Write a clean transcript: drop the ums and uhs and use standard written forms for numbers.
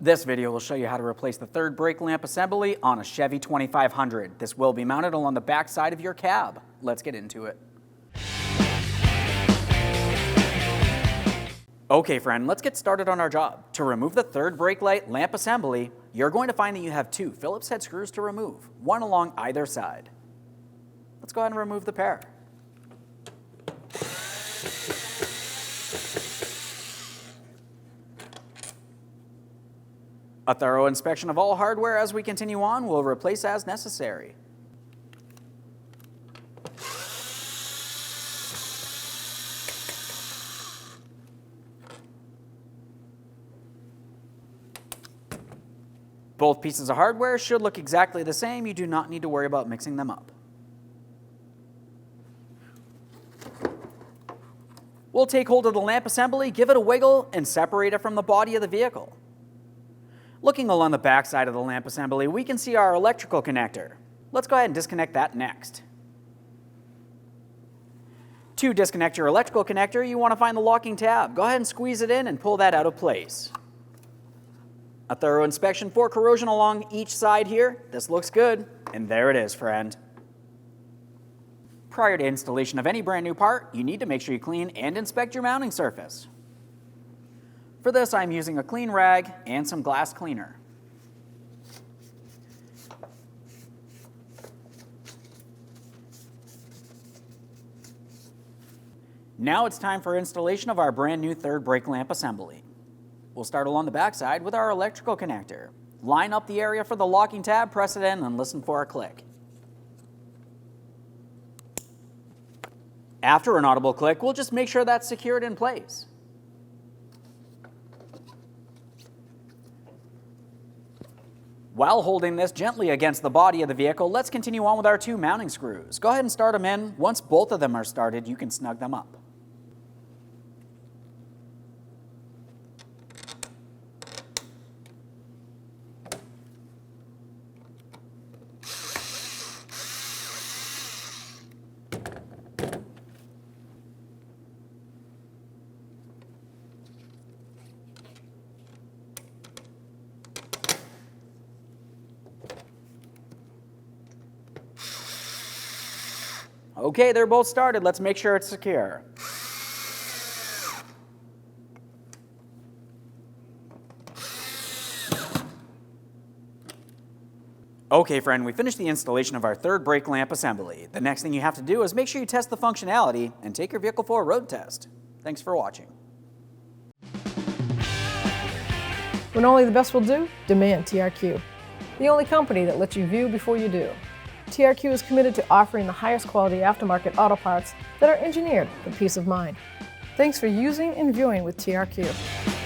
This video will show you how to replace the third brake lamp assembly on a Chevy 2500. This will be mounted along the back side of your cab. Let's get into it. Okay friend, let's get started on our job. To remove the third brake light lamp assembly, you're going to find that you have two Phillips head screws to remove, one along either side. Let's go ahead and remove the pair. A thorough inspection of all hardware as we continue on will replace as necessary. Both pieces of hardware should look exactly the same. You do not need to worry about mixing them up. We'll take hold of the lamp assembly, give it a wiggle, and separate it from the body of the vehicle. Looking along the back side of the lamp assembly, we can see our electrical connector. Let's go ahead and disconnect that next. To disconnect your electrical connector, you want to find the locking tab. Go ahead and squeeze it in and pull that out of place. A thorough inspection for corrosion along each side here. This looks good, and there it is, friend. Prior to installation of any brand new part, you need to make sure you clean and inspect your mounting surface. For this, I'm using a clean rag and some glass cleaner. Now it's time for installation of our brand new third brake lamp assembly. We'll start along the back side with our electrical connector. Line up the area for the locking tab, press it in, and listen for a click. After an audible click, we'll just make sure that's secured in place. While holding this gently against the body of the vehicle, let's continue on with our two mounting screws. Go ahead and start them in. Once both of them are started, you can snug them up. Okay, they're both started. Let's make sure it's secure. Okay, friend, we finished the installation of our third brake lamp assembly. The next thing you have to do is make sure you test the functionality and take your vehicle for a road test. Thanks for watching. When only the best will do, demand TRQ. The only company that lets you view before you do. TRQ is committed to offering the highest quality aftermarket auto parts that are engineered for peace of mind. Thanks for using and viewing with TRQ.